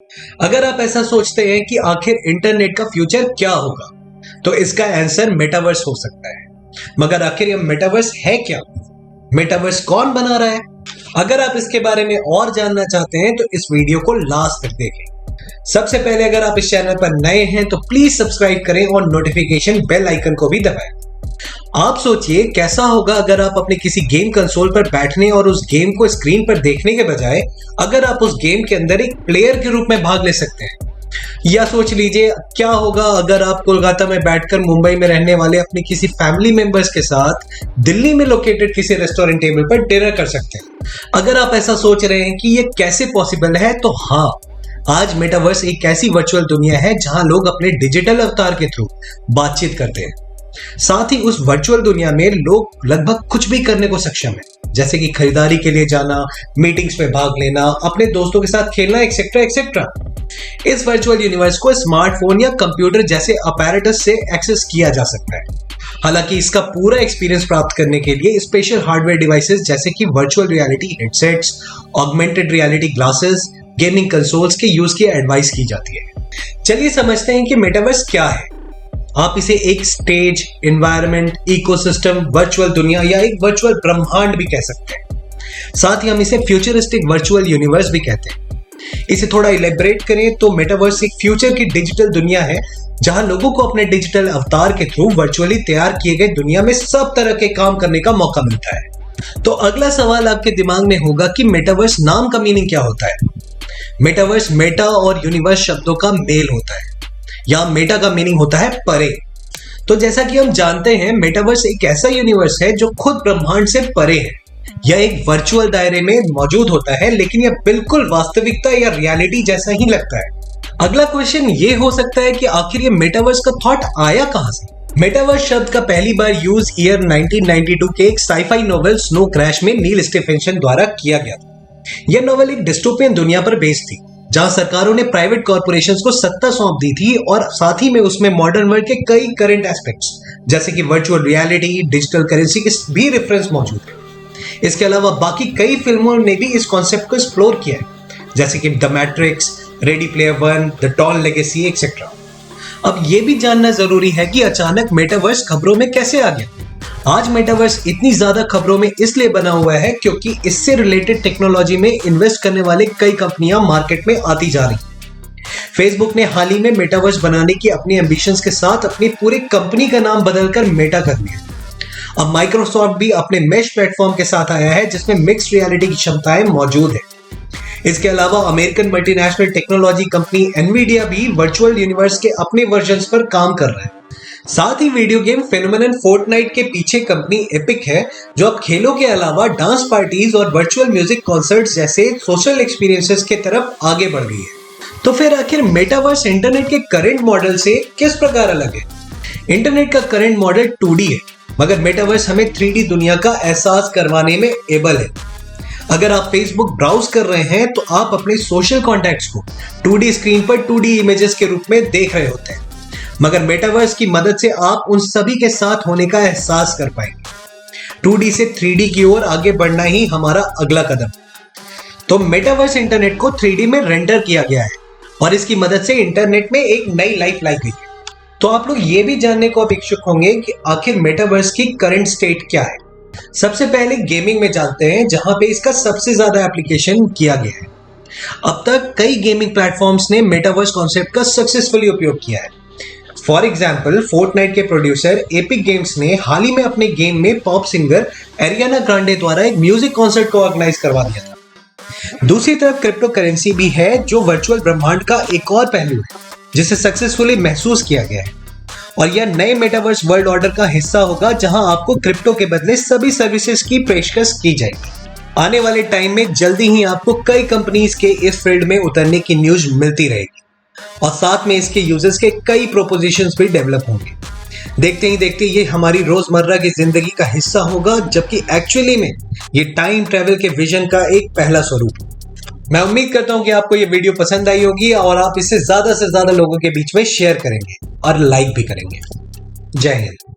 अगर आप ऐसा सोचते हैं कि आखिर इंटरनेट का फ्यूचर क्या होगा, तो इसका आंसर मेटावर्स हो सकता है। मगर आखिर यह मेटावर्स है क्या? मेटावर्स कौन बना रहा है? अगर आप इसके बारे में और जानना चाहते हैं तो इस वीडियो को लास्ट तक देखें। सबसे पहले अगर आप इस चैनल पर नए हैं तो प्लीज सब्सक्राइब करें और नोटिफिकेशन बेल आइकन को भी दबाएं। आप सोचिए कैसा होगा अगर आप अपने किसी गेम कंसोल पर बैठने और उस गेम को स्क्रीन पर देखने के बजाय अगर आप उस गेम के अंदर एक प्लेयर के रूप में भाग ले सकते हैं। या सोच लीजिए क्या होगा अगर आप कोलकाता में बैठकर मुंबई में रहने वाले अपने किसी फैमिली मेंबर्स के साथ दिल्ली में लोकेटेड किसी रेस्टोरेंट टेबल पर डिनर कर सकते हैं। अगर आप ऐसा सोच रहे हैं कि ये कैसे पॉसिबल है, तो हाँ, आज मेटावर्स एक ऐसी वर्चुअल दुनिया है जहां लोग अपने डिजिटल अवतार के थ्रू बातचीत करते हैं। साथ ही उस वर्चुअल दुनिया में लोग लगभग कुछ भी करने को सक्षम है, जैसे कि खरीदारी के लिए जाना, मीटिंग्स में भाग लेना, अपने दोस्तों के साथ खेलना, एक्सेट्रा एक्सेट्रा। इस वर्चुअल यूनिवर्स को स्मार्टफोन या कंप्यूटर जैसे अपैरेटस से एक्सेस किया जा सकता है। हालांकि इसका पूरा एक्सपीरियंस प्राप्त करने के लिए स्पेशल हार्डवेयर डिवाइसेस जैसे कि virtual reality headsets, augmented reality glasses, gaming consoles के यूज की एडवाइस की जाती है। चलिए समझते हैं कि मेटावर्स क्या है। आप इसे एक स्टेज, एनवायरनमेंट, इकोसिस्टम, वर्चुअल दुनिया या एक वर्चुअल ब्रह्मांड भी कह सकते हैं। साथ ही हम इसे फ्यूचरिस्टिक वर्चुअल यूनिवर्स भी कहते हैं। इसे थोड़ा इलेबरेट करें तो मेटावर्स एक फ्यूचर की डिजिटल दुनिया है जहां लोगों को अपने डिजिटल अवतार के थ्रू वर्चुअली तैयार किए गए दुनिया में सब तरह के काम करने का मौका मिलता है। तो अगला सवाल आपके दिमाग में होगा कि मेटावर्स नाम का मीनिंग क्या होता है? मेटावर्स मेटा और यूनिवर्स शब्दों का मेल होता है। या मेटा का मीनिंग होता है परे। तो जैसा कि हम जानते हैं, मेटावर्स एक ऐसा यूनिवर्स है जो खुद ब्रह्मांड से परे है। यह एक वर्चुअल दायरे में मौजूद होता है, लेकिन यह बिल्कुल वास्तविकता या रियलिटी जैसा ही लगता है। अगला क्वेश्चन ये हो सकता है कि आखिर ये मेटावर्स का थॉट आया कहां से? मेटावर्स शब्द का पहली बार यूज ईयर 1992 के एक साइफाई नोवेल स्नो क्रैश में नील स्टीफेंसन द्वारा किया गया था। यह नोवेल एक डिस्टोपियन दुनिया पर बेस्ड थी जहां सरकारों ने प्राइवेट कॉर्पोरेशंस को सत्ता सौंप दी थी और साथ ही में उसमें मॉडर्न वर्ल्ड के कई करंट एस्पेक्ट्स जैसे कि वर्चुअल रियलिटी, डिजिटल करेंसी के भी रेफरेंस मौजूद है। इसके अलावा बाकी कई फिल्मों ने भी इस कॉन्सेप्ट को एक्सप्लोर किया है, जैसे कि the Matrix, Ready Player One, the Tron Legacy etcetera. अब यह भी जानना जरूरी है कि अचानक मेटावर्स खबरों में कैसे आ गया। आज मेटावर्स इतनी ज्यादा खबरों में इसलिए बना हुआ है क्योंकि इससे रिलेटेड टेक्नोलॉजी में इन्वेस्ट करने वाले कई कंपनियां मार्केट में आती जा रही हैं। फेसबुक ने हाल ही में मेटावर्स बनाने की अपनी एम्बिशंस के साथ अपनी पूरी कंपनी का नाम बदलकर मेटा कर दिया। अब माइक्रोसॉफ्ट भी अपने मेश प्लेटफॉर्म के साथ आया है जिसमें मिक्स्ड रियलिटी की क्षमताएं मौजूद है। इसके अलावा American multinational technology company Nvidia भी वर्चुअल यूनिवर्स के अपने वर्जन्स पर काम कर रहा है। साथ ही वीडियो गेम फेनोमेनन फोर्टनाइट के पीछे कंपनी एपिक है, जो अब खेलों के अलावा डांस पार्टीज और वर्चुअल म्यूजिक कॉन्सर्ट्स जैसे सोशल एक्सपीरियंसेस की तरफ आगे बढ़ गई है। तो फिर आखिर मेटावर्स इंटरनेट के करंट मॉडल से किस प्रकार अलग है? इंटरनेट का करंट मॉडल 2D है, मगर मेटावर्स हमें 3D दुनिया का एहसास करवाने में एबल है। अगर आप फेसबुक ब्राउज कर रहे हैं तो आप अपने सोशल कॉन्टैक्ट्स को 2D स्क्रीन पर 2D इमेजेस के रूप में देख रहे होते हैं, मगर मेटावर्स की मदद से आप उन सभी के साथ होने का एहसास कर पाएंगे। 2D से 3D की ओर आगे बढ़ना ही हमारा अगला कदम। तो मेटावर्स इंटरनेट को 3D में रेंडर किया गया है और इसकी मदद से इंटरनेट में एक नई लाइफ लाई गई है। तो आप लोग ये भी जानने को अब इच्छुक होंगे कि आखिर मेटावर्स की करंट स्टेट क्या है। सबसे पहले गेमिंग में जानते हैं, जहां पे इसका सबसे ज्यादा एप्लीकेशन किया गया है। अब तक कई गेमिंग प्लेटफॉर्म्स ने मेटावर्स कॉन्सेप्ट का सक्सेसफुली उपयोग किया है। फॉर एग्जाम्पल, फोर्टनाइट के प्रोड्यूसर एपिक गेम्स ने हाल ही में अपने गेम में पॉप सिंगर एरियाना ग्रांडे द्वारा एक म्यूजिक कॉन्सर्ट को ऑर्गेनाइज करवा दिया था। दूसरी तरफ क्रिप्टो करेंसी भी है, जो वर्चुअल ब्रह्मांड का एक और पहलू है जिसे सक्सेसफुली महसूस किया गया है। और यह नए मेटावर्स वर्ल्ड ऑर्डर का हिस्सा होगा जहां आपको क्रिप्टो के बदले सभी सर्विसेज की पेशकश की जाएगी। आने वाले टाइम में जल्दी ही आपको कई कंपनीज के इस फील्ड में उतरने की न्यूज मिलती रहेगी और साथ में इसके यूजर्स के कई प्रोपोजिशंस भी डेवलप होंगे। देखते ही देखते ये हमारी रोजमर्रा की जिंदगी का हिस्सा होगा, जबकि एक्चुअली में ये टाइम ट्रेवल के विजन का एक पहला स्वरूप। मैं उम्मीद करता हूं कि आपको ये वीडियो पसंद आई होगी और आप इसे ज्यादा से ज्यादा लोगों के बीच में शेयर करेंगे और लाइक भी करेंगे। जय हिंद।